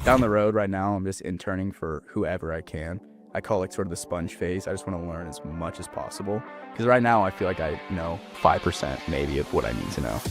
down the road right now, I'm just interning for whoever I can. I call it sort of the sponge phase. I just want to learn as much as possible. Because right now I feel like I know 5% maybe of what I need to know.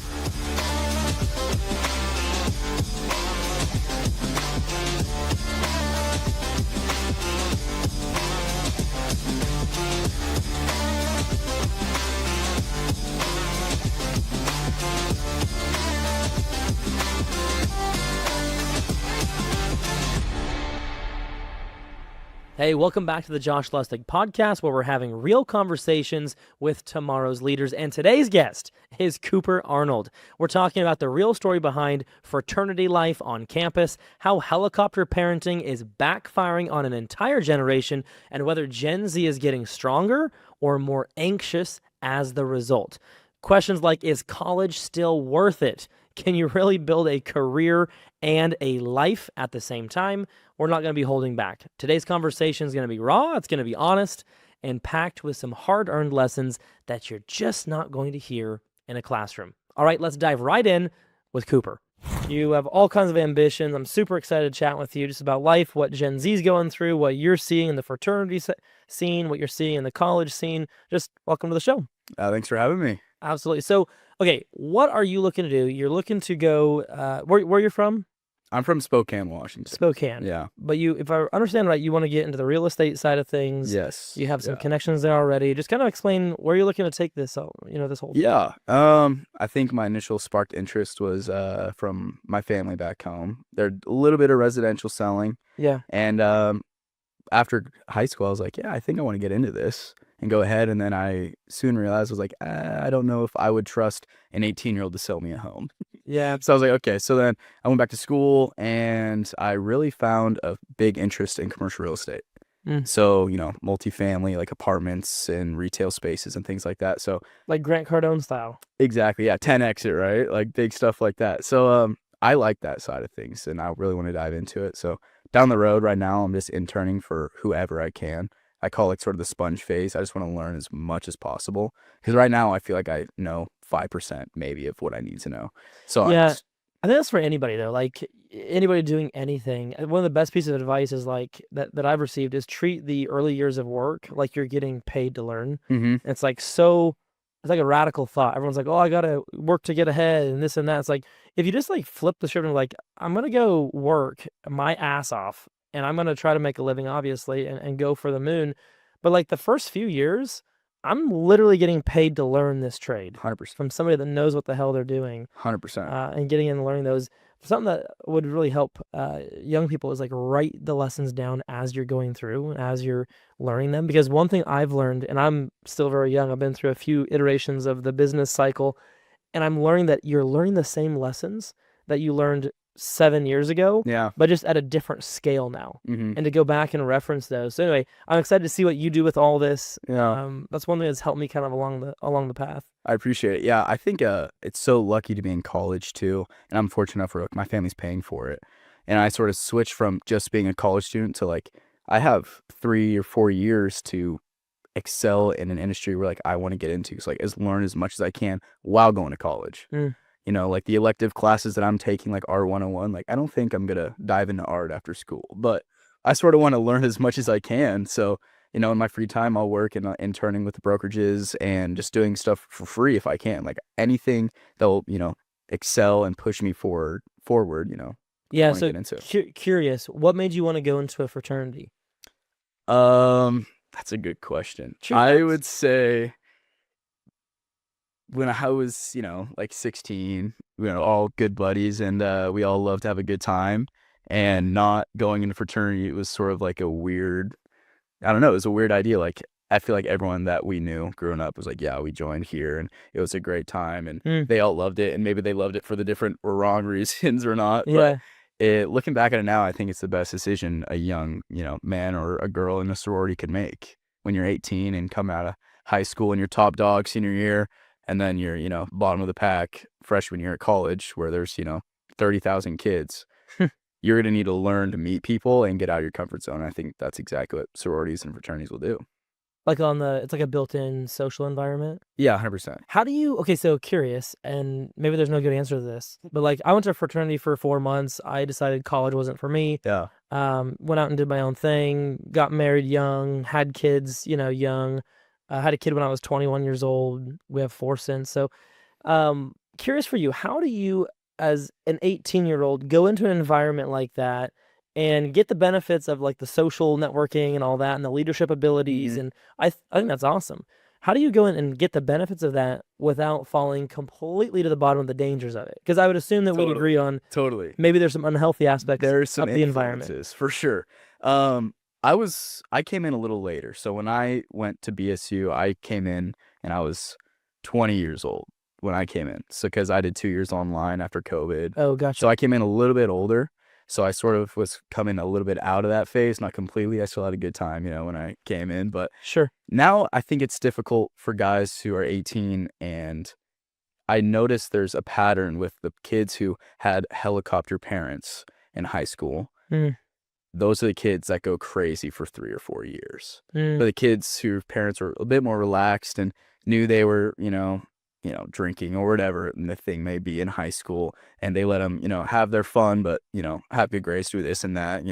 Hey, welcome back to the Josh Lustig podcast, where we're having real conversations with tomorrow's leaders. And today's guest is Cooper Arnold. We're talking about the real story behind fraternity life on campus, how helicopter parenting is backfiring on an entire generation, and whether Gen Z is getting stronger or more anxious as the result. Questions like, is college still worth it? Can you really build a career and a life at the same time? We're not going to be holding back. Today's conversation is going to be raw, it's going to be honest, and packed with some hard-earned lessons that you're just not going to hear in a classroom. All right, let's dive right in with Cooper. You have all kinds of ambitions. I'm super excited to chat with you just about life, what Gen Z's going through, what you're seeing in the fraternity scene, what you're seeing in the college scene. Just welcome to the show. Thanks for having me. Absolutely. So, okay, what are you looking to do? You're looking to go, where you're from? I'm from Spokane, Washington. Spokane. Yeah. But you, if I understand right, you want to get into the real estate side of things. Yes. You have some connections there already. Just kind of explain where you're looking to take this, this whole thing. Yeah. I think my initial sparked interest was from my family back home. They're a little bit of residential selling. Yeah. And after high school, I was like, yeah, I think I want to get into this and go ahead. And then I soon realized, I was like, I don't know if I would trust an 18-year-old to sell me a home. Yeah. So I was like, okay. So then I went back to school and I really found a big interest in commercial real estate. So, multifamily, like apartments and retail spaces and things like that. So like Grant Cardone style. Exactly. Yeah. 10 exit, right? Like big stuff like that. So I like that side of things and I really want to dive into it. So down the road right now, I'm just interning for whoever I can. I call it sort of the sponge phase. I just want to learn as much as possible. Because right now I feel like I know 5% maybe of what I need to know. So yeah, I think that's for anybody though. Like anybody doing anything. One of the best pieces of advice is like that I've received is treat the early years of work like you're getting paid to learn. Mm-hmm. It's like it's like a radical thought. Everyone's like, oh, I got to work to get ahead and this and that. It's like, if you just like flip the script and like, I'm going to go work my ass off and I'm going to try to make a living, obviously, and go for the moon. But like the first few years, I'm literally getting paid to learn this trade 100%. from somebody that knows what the hell they're doing. 100%. And getting in and learning those. Something that would really help young people is like write the lessons down as you're going through, as you're learning them. Because one thing I've learned, and I'm still very young, I've been through a few iterations of the business cycle, and I'm learning that you're learning the same lessons that you learned 7 years ago, Yeah. but just at a different scale now. Mm-hmm. And to go back and reference those. So anyway, I'm excited to see what you do with all this. Yeah. That's one thing that's helped me kind of along the path. I appreciate it. Yeah, I think it's so lucky to be in college too, and I'm fortunate enough where my family's paying for it. And I sort of switched from just being a college student to like I have 3 or 4 years to excel in an industry where like I want to get into. So like learn as much as I can while going to college. Like the elective classes that I'm taking, like Art 101, like I don't think I'm gonna dive into art after school, but I sort of want to learn as much as I can. So in my free time, I'll work and interning with the brokerages and just doing stuff for free if I can. Like anything that'll, excel and push me forward. Yeah. So curious, what made you want to go into a fraternity? That's a good question. I would say when I was, like 16, all good buddies and we all loved to have a good time, and not going into fraternity, it was sort of like a weird, I don't know, it was a weird idea. Like, I feel like everyone that we knew growing up was like, yeah, we joined here and it was a great time and they all loved it, and maybe they loved it for the different or wrong reasons or not. Yeah. But looking back at it now, I think it's the best decision a young, man or a girl in a sorority could make when you're 18 and come out of high school and you're top dog senior year, and then you're, bottom of the pack freshman year at college where there's, 30,000 kids. You're going to need to learn to meet people and get out of your comfort zone. I think that's exactly what sororities and fraternities will do. Like it's like a built-in social environment. Yeah, 100%. How do you, okay, so curious, and maybe there's no good answer to this, but like I went to a fraternity for 4 months. I decided college wasn't for me. Yeah. Went out and did my own thing, got married young, had kids, young. Had a kid when I was 21 years old. We have 4 since. So, curious for you, how do you, as an 18-year-old, go into an environment like that and get the benefits of like the social networking and all that and the leadership abilities? Mhm. And I think that's awesome. How do you go in and get the benefits of that without falling completely to the bottom of the dangers of it? Because I would assume that we'd Totally. agree on Totally. maybe there's some unhealthy aspects There's some of the environment. influences for sure. I came in a little later. So when I went to BSU, I came in and I was 20 years old when I came in. So because I did 2 years online after COVID. Oh, So gotcha. I came in a little bit older. So I sort of was coming a little bit out of that phase, not completely. I still had a good time, when I came in. But Sure. now I think it's difficult for guys who are 18, and I noticed there's a pattern with the kids who had helicopter parents in high school. Mm, Those are the kids that go crazy for 3 or 4 years. mm, But the kids whose parents were a bit more relaxed and knew they were, drinking or whatever the thing may be in high school, and they let them, have their fun, but, have good grades, do this and that,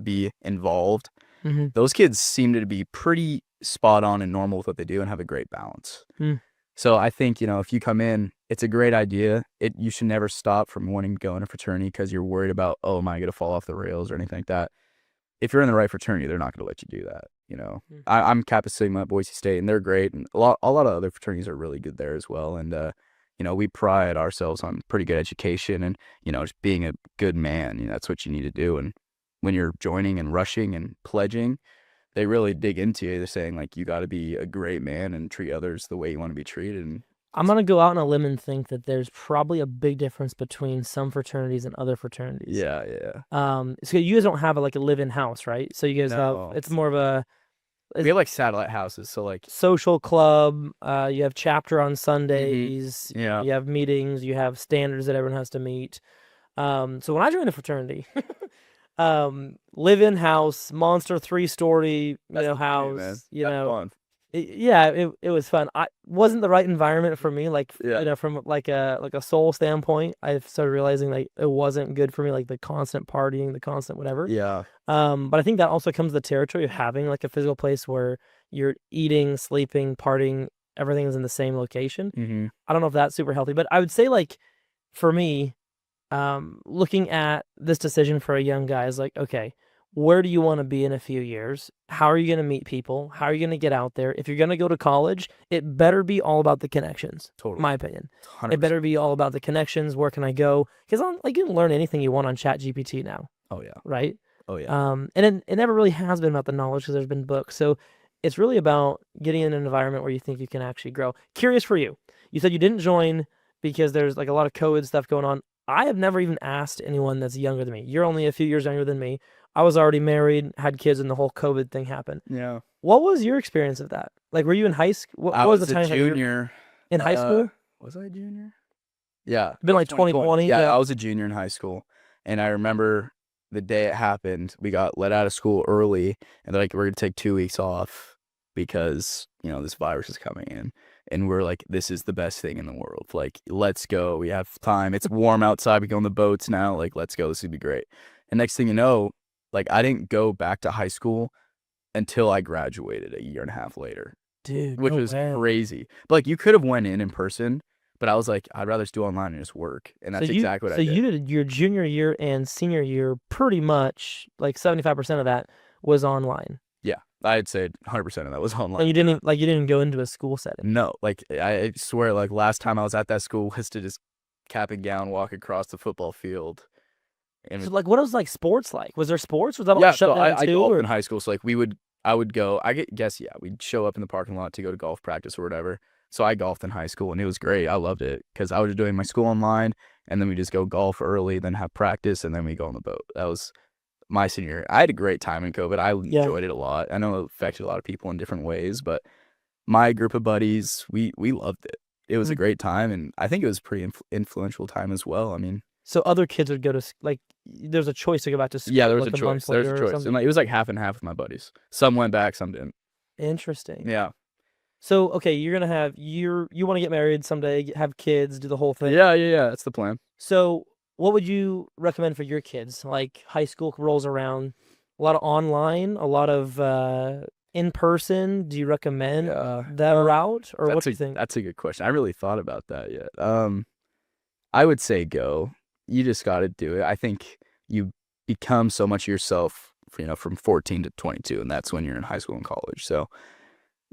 be involved. mm-hmm, Those kids seem to be pretty spot on and normal with what they do and have a great balance. mm. So I think, if you come in, it's a great idea. You should never stop from wanting to go in a fraternity because you're worried about, oh, am I going to fall off the rails or anything like that. If you're in the right fraternity, they're not going to let you do that. Mm. I'm Kappa Sigma at Boise State, and they're great. And a lot of other fraternities are really good there as well. And, we pride ourselves on pretty good education and, just being a good man. That's what you need to do. And when you're joining and rushing and pledging, they really dig into you. They're saying, like, you got to be a great man and treat others the way you want to be treated. And I'm gonna go out on a limb and think that there's probably a big difference between some fraternities and other fraternities. yeah. So you guys don't have like a live-in house, right? So you guys No. it's more of a We have like satellite houses. So, like, social club. You have chapter on mhm, Sundays. yeah, You have meetings. You have standards that everyone has to meet. So when I joined a fraternity, live-in house, monster 3-story, that's the thing, man. house, That's fun. it was fun. I wasn't the right environment for me, like Yeah. from like a soul standpoint. I started realizing like it wasn't good for me, like the constant partying, the constant whatever. Yeah. But I think that also comes with the territory of having like a physical place where you're eating, sleeping, partying, everything is in the same location. Mm-hmm. I don't know if that's super healthy, but I would say like for me, looking at this decision for a young guy is like, okay, where do you want to be in a few years? How are you going to meet people? How are you going to get out there? If you're going to go to college, it better be all about the connections. Totally. My opinion. 100%. It better be all about the connections. Where can I go? Because like you can learn anything you want on ChatGPT now, Oh, yeah. right? Oh, yeah. And it never really has been about the knowledge because there's been books. So it's really about getting in an environment where you think you can actually grow. Curious for you. You said you didn't join because there's like a lot of COVID stuff going on. I have never even asked anyone that's younger than me. You're only a few years younger than me. I was already married, had kids, and the whole COVID thing happened. Yeah. What was your experience of that? Like, were you in high school? I What was was the a time that you were junior. in high school? Was I a junior? Yeah. It's been like 2020. Yeah, Yeah. I was a junior in high school. And I remember the day it happened, we got let out of school early, and they're like, we're going to take 2 weeks off because, this virus is coming in. And we're like, this is the best thing in the world. Like, let's go. We have time. It's warm outside. We go on the boats now. Like, let's go. This would be great. And next thing you know, like, I didn't go back to high school until I graduated a year and a half later, Dude, which no was way. crazy. But like, you could have went in person, but I was like, I'd rather just do online and just work. And that's exactly what I did. So you did your junior year and senior year pretty much like 75% of that was online. Yeah, I'd say 100% of that was And online. you didn't go into a school setting. No, like, I swear, like, last time I was at that school was to just cap and gown walk across the football field. And So like, what was like sports like? Was there sports? Was that all yeah, shut so down I too? golfed Or? in high school, so like I would go. Yeah, we'd show up in the parking lot to go to golf practice or whatever. So I golfed in high school, and it was great. I loved it because I was doing my school online, and then we just go golf early, then have practice, and then we go on the boat. That was my senior year. I had a great time in COVID. I Yeah. enjoyed it a lot. I know it affected a lot of people in different ways, but my group of buddies, we loved it. It was a Mhm. great time, and I think it was a pretty influential time as well. I mean, So other kids would go to like, there's a choice to go back to school. yeah, there was like a choice. month There's a later or choice, something. and like, it was like half and half with my buddies. Some went back, some didn't. Interesting. Yeah. So, okay, you want to get married someday, have kids, do the whole thing. Yeah. That's the plan. So, what would you recommend for your kids? Like high school rolls around, a lot of online, a lot of in person. Do you recommend Yeah. that route, or what That's do a you think? that's a good question. I really thought about that yet. I would say go. You just got to do it. I think you become so much yourself, from 14 to 22, and that's when you're in high school and college. So,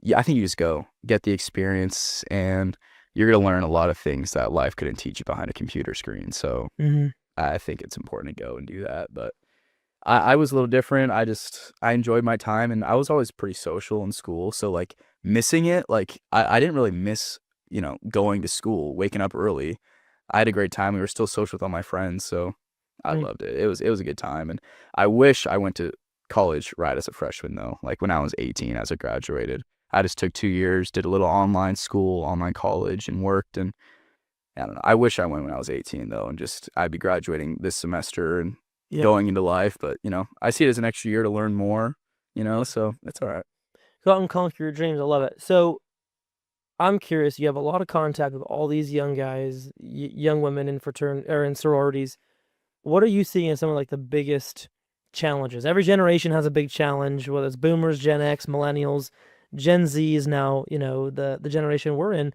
yeah, I think you just go, get the experience, and you're going to learn a lot of things that life couldn't teach you behind a computer screen. So, Mm-hmm. I think it's important to go and do that. But I was a little different. I enjoyed my time, and I was always pretty social in school. So, like, missing it, like, I didn't really miss, going to school, waking up early. I had a great time. We were still social with all my friends, so I loved it. It was a good time, and I wish I went to college right as a freshman though. Like when I was 18, as I graduated, I just took 2 years, did a little online school, online college, and worked. And I don't know. I wish I went when I was 18 though, and just I'd be graduating this semester and Yeah. going into life. But I see it as an extra year to learn more. So that's all right. Go out and conquer your dreams. I love it. So, I'm curious. You have a lot of contact with all these young guys, young women in or in sororities. What are you seeing as some of like the biggest challenges? Every generation has a big challenge, whether it's boomers, Gen X, millennials, Gen Z is now, the generation we're in.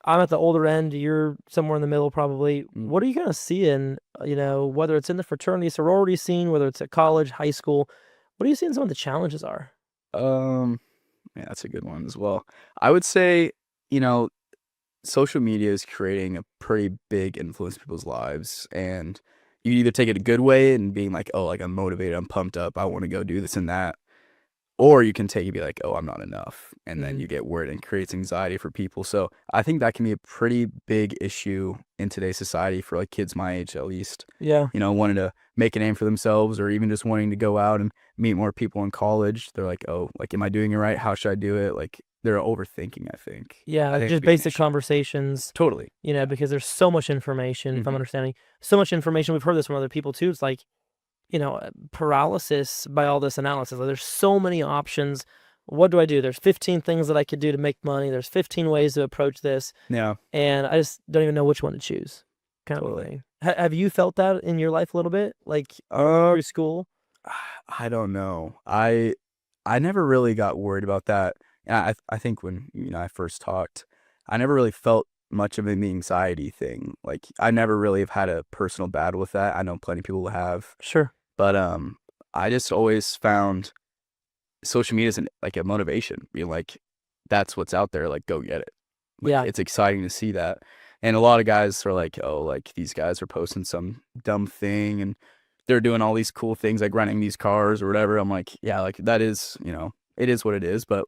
I'm at the older end, you're somewhere in the middle probably. Mm. What are you kind of seeing, whether it's in the fraternity, sorority scene, whether it's at college, high school, what are you seeing some of the challenges are? Um, yeah, that's a good one as well. I would say, you know, social media is creating a pretty big influence in people's lives, and you either take it a good way and being like, oh, like I'm motivated, I'm pumped up, I want to go do this and that, or you can take it and be like, oh, I'm not enough, and then Mhm. you get worried and creates anxiety for people. So I think that can be a pretty big issue in today's society for like kids my age at least. Yeah. Wanting to make a name for themselves, or even just wanting to go out and meet more people in college. They're like, oh, like, am I doing it right? How should I do it? Like, they're overthinking, I think. Yeah, I like think it just could be an basic issue. conversations, Totally. Yeah. because there's so much information, if I'm Hmm. understanding, so much information. We've heard this from other people too. It's like, paralysis by all this analysis. Like, there's so many options. What do I do? There's 15 things that I could do to make money. There's 15 ways to approach this, Yeah, and I just don't even know which one to choose, kind of a totally. thing. Have you felt that in your life a little bit, like Uh, through school? I don't know. I never really got worried about that. And I think when I first talked, I never really felt much of an anxiety thing. Like I never really have had a personal battle with that. I know plenty of people have, Sure. but I just always found social media is like a motivation. Being like, that's what's out there. Like, go get it. Like, Yeah. it's exciting to see that. And a lot of guys are like, oh, like these guys are posting some dumb thing and they're doing all these cool things like renting these cars or whatever. I'm like, yeah, like that is, it is what it is. But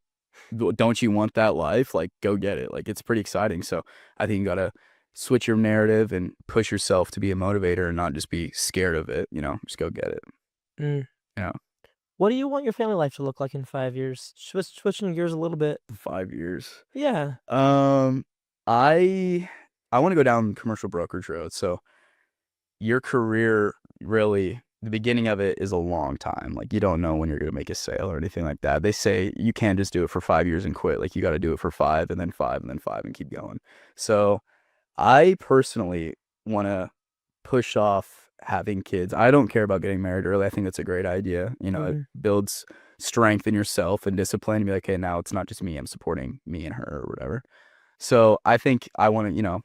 don't you want that life? Like, go get it. Like, it's pretty exciting. So I think you got to switch your narrative and push yourself to be a motivator and not just be scared of it. Just go get it. Mm. Yeah. What do you want your family life to look like in 5 years? Switching gears a little bit. 5 years. Yeah. Um, I I want to go down commercial brokerage road. So your career really, the beginning of it is a long time. Like you don't know when you're gonna make a sale or anything like that. They say you can't just do it for 5 years and quit. Like you got to do it for five and then five and then five and keep going. So I personally want to push off having kids. I don't care about getting married early. I think that's a great idea. It Mhm. builds strength in yourself and discipline and be like, hey, now it's not just me. I'm supporting me and her or whatever. So I think I want to,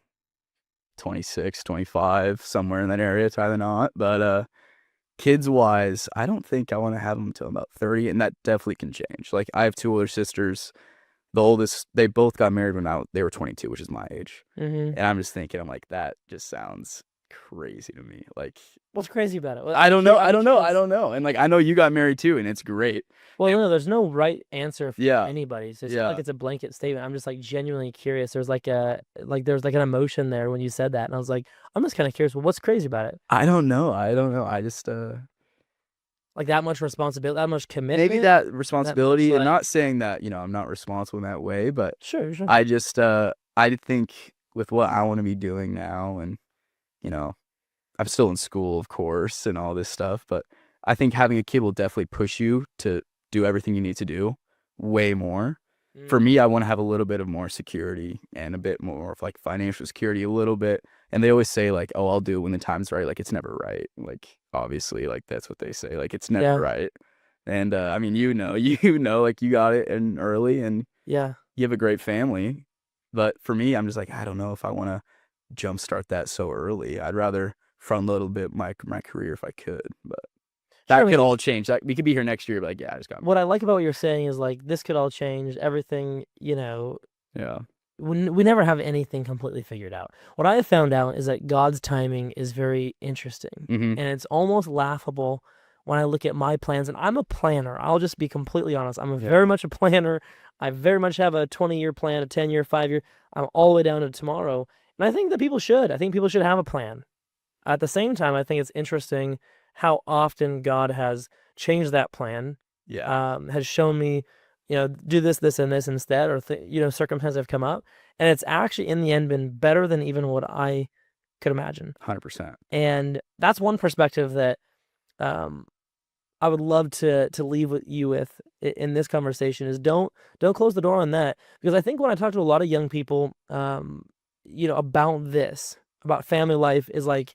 26, 25, somewhere in that area, try to not. But kids wise, I don't think I want to have them until about 30, and that definitely can change. Like I have two older sisters. The oldest, they both got married when they were 22, which is my age. Mhm. And I'm just thinking, I'm like, that just sounds crazy to me. Like, What's crazy about it? I don't know. I don't know. I Kids. don't know. And like, I know you got married too, and it's great. Well, no, there's no right answer for Yeah. anybody. So it's not like Yeah. it's a blanket statement. I'm just like genuinely curious. There's like an emotion there when you said that, and I was like, I'm just kind of curious. Well, what's crazy about it? I don't know. I don't know. I just, Like that much responsibility, that much maybe commitment, that that much responsibility, and like not saying that, I'm not responsible in that way, but sure, sure. I just, I think with what I want to be doing now, and, you know, I'm still in school, of course, and all this stuff, but I think having a kid will definitely push you to do everything you need to do. way more. For me, I want to have a little bit of more security and a bit more of like financial security, a little bit. And they always say like, oh, I'll do it when the time's right. Like, it's never right. Like, obviously, like that's what they say. Like, it's never Yeah. right. And I mean, like you got it in early and Yeah. you have a great family. But for me, I'm just like, I don't know if I want to jumpstart that so early. I'd rather front load a bit my career if I could. But that Sure, I could mean, all change. That we could be here next year, but like, yeah, I just got what I like about what you're saying is like this could all change. Everything, yeah. we never have anything completely figured out. What I have found out is that God's timing is very interesting, Mm-hmm. and it's almost laughable when I look at my plans. And I'm a planner. I'll just be completely honest. I'm very much a planner. I very much have a 20-year plan, a 10-year, 5-year. I'm all the way down to tomorrow. And I think that people should. I think people should have a plan. At the same time, I think it's interesting how often God has changed that plan. Yeah. Has shown me, do this, this, and this instead, or circumstances have come up, and it's actually in the end been better than even what I could imagine. 100%. And that's one perspective that I would love to leave with you with in this conversation is don't close the door on that, because I think when I talk to a lot of young people, about family life is like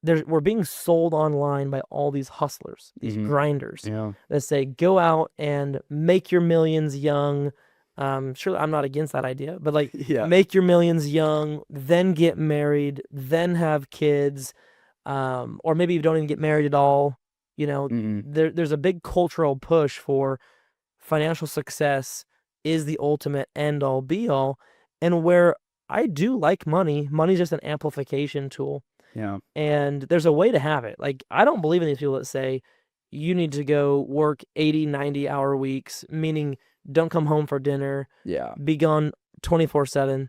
we're being sold online by all these hustlers, these grinders that say go out and make your millions young. Surely I'm not against that idea, but like make your millions young, then get married, then have kids, or maybe you don't even get married at all. There's a big cultural push for financial success is the ultimate end all be all, and where I do like money's just an amplification tool. Yeah. And there's a way to have it. Like, I don't believe in these people that say you need to go work 80, 90-hour weeks, meaning don't come home for dinner, be gone 24/7.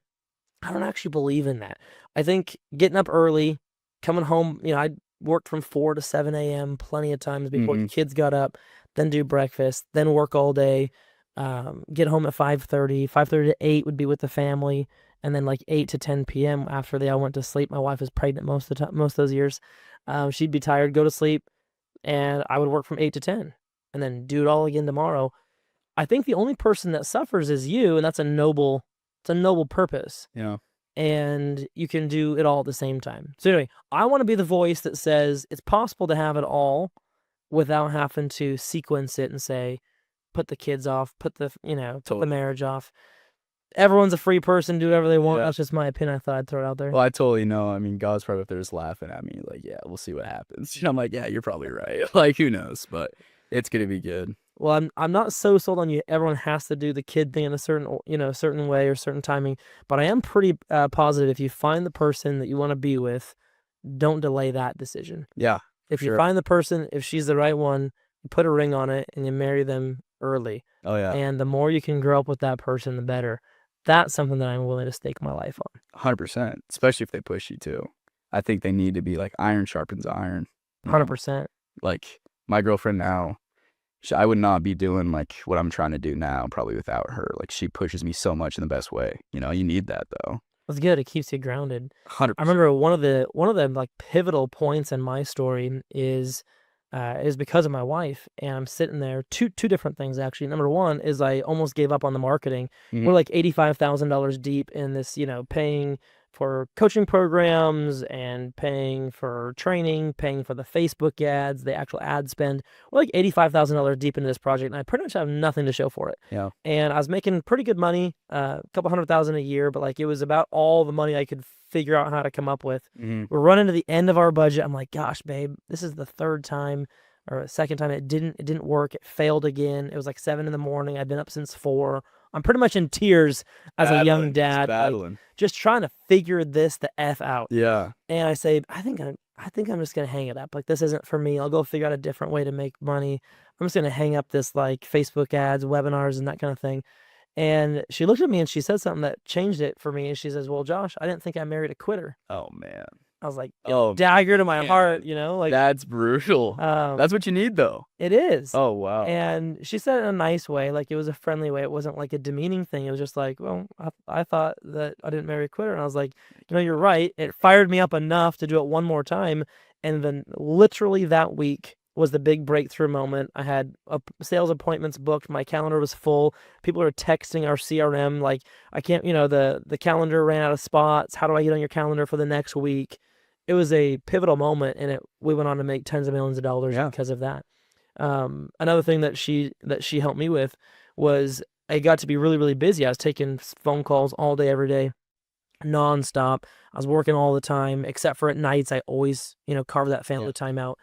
I don't actually believe in that. I think getting up early, coming home, I worked from 4 to 7 a.m. plenty of times before the kids got up, then do breakfast, then work all day, get home at 5:30 to 8 would be with the family. And then like 8 to 10 p.m. after they all went to sleep. My wife was pregnant most of the time, most of those years. She'd be tired, go to sleep, and I would work from 8 to 10 and then do it all again tomorrow. I think the only person that suffers is you, and it's a noble purpose. Yeah. And you can do it all at the same time. So anyway, I want to be the voice that says it's possible to have it all without having to sequence it and say, put the kids off, put the marriage off. Everyone's a free person, do whatever they want. That's just my opinion. I thought I'd throw it out there. Well, I totally know. I mean, God's probably up there just laughing at me, like, yeah, we'll see what happens. I'm like, yeah, you're probably right. Like, who knows? But it's gonna be good. Well, I'm not so sold on you. Everyone has to do the kid thing in a certain way or certain timing. But I am pretty positive if you find the person that you want to be with, don't delay that decision. Yeah. If you find the person, if she's the right one, you put a ring on it and you marry them early. Oh yeah. And the more you can grow up with that person, the better. That's something that I'm willing to stake my life on. 100%, especially if they push you too. I think they need to be like iron sharpens iron. 100%. Like my girlfriend now, I would not be doing like what I'm trying to do now probably without her. Like she pushes me so much in the best way. You need that though. It's good. It keeps you grounded. 100%. I remember one of the like pivotal points in my story is because of my wife, and I'm sitting there. Two different things actually. Number one is I almost gave up on the marketing. We're like $85,000 deep in this, paying for coaching programs and paying for training, paying for the Facebook ads, the actual ad spend. We're like $85,000 deep into this project, and I pretty much have nothing to show for it. Yeah. And I was making pretty good money, a couple $100,000 a year, but like it was about all the money I could figure out how to come up with. We're running to the end of our budget. I'm like, gosh, babe, this is the third time or second time it didn't work. It failed again. It was like 7 a.m. I'd been up since 4. I'm pretty much in tears as a young dad, like, just trying to figure the F out. Yeah. And I say, I think I'm just gonna hang it up. Like, this isn't for me. I'll go figure out a different way to make money. I'm just gonna hang up this like Facebook ads, webinars, and that kind of thing. And she looked at me and she said something that changed it for me. And she says, well, Josh, I didn't think I married a quitter. Oh man. I was like, dagger to my heart, like that's brutal. That's what you need though. It is. Oh wow. And she said it in a nice way, like it was a friendly way. It wasn't like a demeaning thing. It was just like, well, I thought that I didn't marry a quitter. And I was like, you're right. It fired me up enough to do it one more time. And then literally that week was the big breakthrough moment. I had sales appointments booked. My calendar was full. People are texting our CRM like, I can't, the calendar ran out of spots. How do I get on your calendar for the next week? It was a pivotal moment, and we went on to make tens of millions of dollars because of that. Another thing that she helped me with was I got to be really, really busy. I was taking phone calls all day, every day, nonstop. I was working all the time, except for at nights. I always, carve that family time out.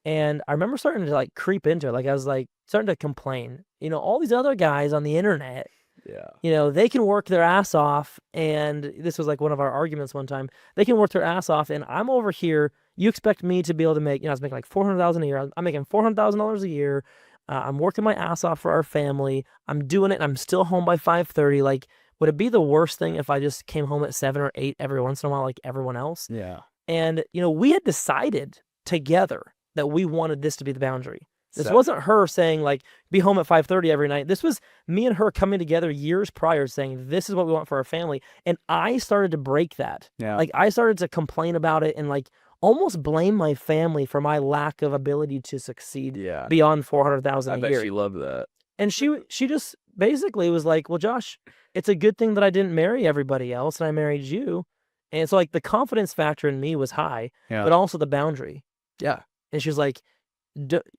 And I remember starting to like creep into it. Like I was like starting to complain, all these other guys on the internet, they can work their ass off. And this was like one of our arguments one time. They can work their ass off. And I'm over here. You expect me to be able to make, I was making like $400,000 a year. I'm making $400,000 a year. I'm working my ass off for our family. I'm doing it. And I'm still home by 5:30. Like, would it be the worst thing if I just came home at 7 or 8 every once in a while, like everyone else? Yeah. And, we had decided together that we wanted this to be the boundary. This So- wasn't her saying like, be home at 5:30 every night. This was me and her coming together years prior saying, this is what we want for our family. And I started to break that. Yeah. Like I started to complain about it and like almost blame my family for my lack of ability to succeed beyond 400,000 a year. I bet she loved that. And she just basically was like, well, Josh, it's a good thing that I didn't marry everybody else and I married you. And so like the confidence factor in me was high, but also the boundary. Yeah. And she was like,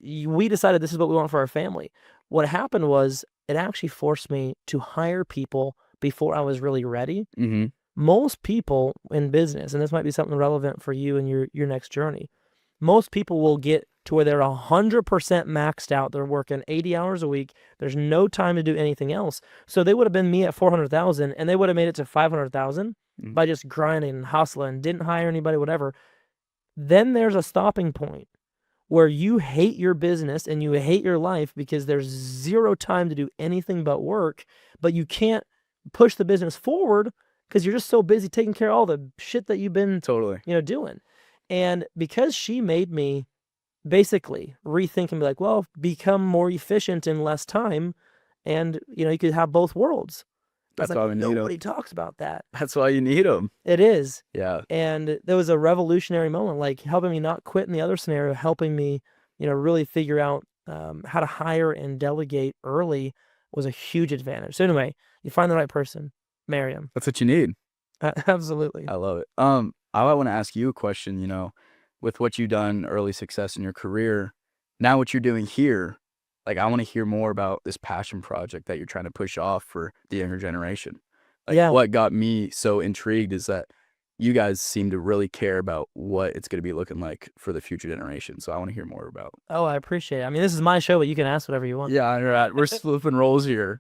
we decided this is what we want for our family. What happened was it actually forced me to hire people before I was really ready. Mm-hmm. Most people in business, and this might be something relevant for you in your next journey, most people will get to where they're 100% maxed out. They're working 80 hours a week. There's no time to do anything else. So they would have been me at 400,000 and they would have made it to 500,000 by just grinding and hustling, didn't hire anybody, whatever. Then there's a stopping point where you hate your business and you hate your life because there's zero time to do anything but work, but you can't push the business forward because you're just so busy taking care of all the shit that you've been doing. And because she made me basically rethink and be like, well, become more efficient in less time, and you could have both worlds. That's like, why we need them. Nobody talks about that. That's why you need them. It is. Yeah. And there was a revolutionary moment, like helping me not quit in the other scenario, helping me, really figure out how to hire and delegate early was a huge advantage. So anyway, you find the right person, marry him. That's what you need. Absolutely. I love it. I want to ask you a question, with what you've done, early success in your career, now what you're doing here, like I want to hear more about this passion project that you're trying to push off for the younger generation. Like what got me so intrigued is that you guys seem to really care about what it's going to be looking like for the future generation. So I want to hear more about. Oh, I appreciate it. I mean, this is my show, but you can ask whatever you want. Yeah, right. We're flipping roles here.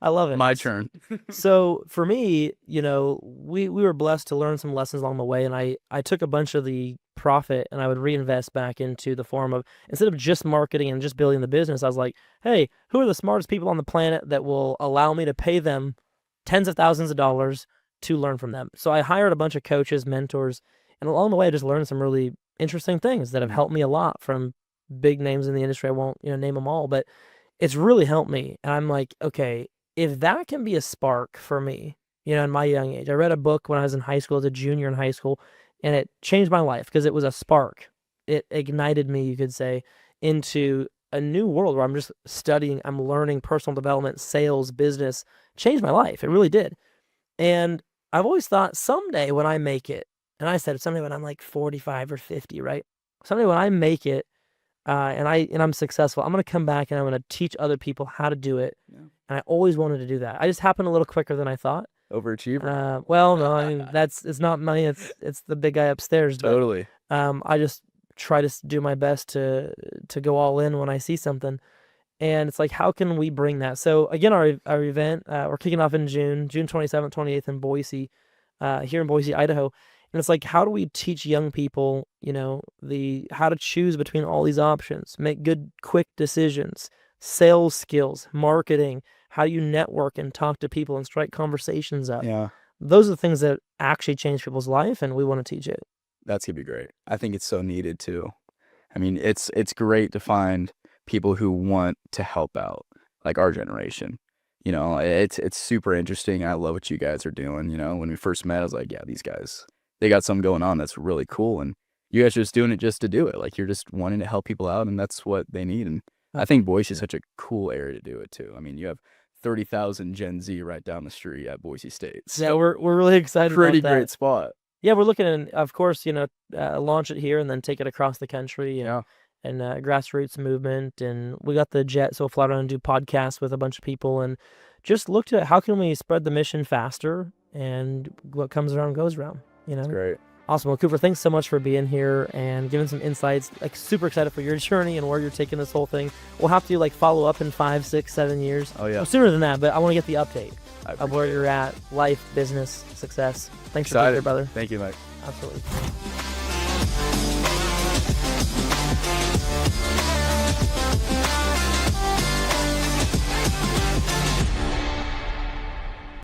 I love it. My turn. So for me, we were blessed to learn some lessons along the way, and I took a bunch of the profit and I would reinvest back into the form of, instead of just marketing and just building the business, I was like, hey, who are the smartest people on the planet that will allow me to pay them tens of thousands of dollars to learn from them? So I hired a bunch of coaches, mentors, and along the way I just learned some really interesting things that have helped me a lot from big names in the industry. I won't name them all, but it's really helped me. And I'm like, okay, if that can be a spark for me, in my young age. I read a book when I was in high school, as a junior in high school, and it changed my life because it was a spark. It ignited me, you could say, into a new world where I'm just studying, I'm learning personal development, sales, business. Changed my life. It really did. And I've always thought someday when I make it, and I said someday when I'm like 45 or 50, right? Someday when I make it, and I'm successful, I'm going to come back and I'm going to teach other people how to do it. Yeah. And I always wanted to do that. I just happened a little quicker than I thought. Overachiever. Well, no, I mean, it's not money. It's the big guy upstairs. Totally. But, I just try to do my best to go all in when I see something. And it's like, how can we bring that? So again, our event, we're kicking off in June 27th, 28th in Boise, here in Boise, Idaho. And it's like, how do we teach young people, how to choose between all these options, make good, quick decisions, sales skills, marketing, how you network and talk to people and strike conversations up. Yeah. Those are the things that actually change people's life, and we want to teach it. That's going to be great. I think it's so needed too. I mean, it's great to find people who want to help out, like our generation. It's super interesting. I love what you guys are doing. When we first met, I was like, yeah, these guys, they got something going on that's really cool. And, you guys are just doing it just to do it. Like, you're just wanting to help people out, and that's what they need. And I think Boise is such a cool area to do it too. I mean, you have 30,000 Gen Z right down the street at Boise State. Yeah, we're really excited Pretty about that. great spot. Yeah, we're looking at, of course, launch it here and then take it across the country. Yeah. And grassroots movement, and we got the jet, so we'll fly around and do podcasts with a bunch of people, and just looked at how can we spread the mission faster, and what comes around goes around. That's great. Awesome. Well, Cooper, thanks so much for being here and giving some insights. Like, super excited for your journey and where you're taking this whole thing. We'll have to follow up in 5, 6, 7 years. Oh yeah. Well, sooner than that, but I want to get the update of where appreciate you're at, life, business, success. Thanks for being Excited. here, brother. Thank you, Mike. Absolutely.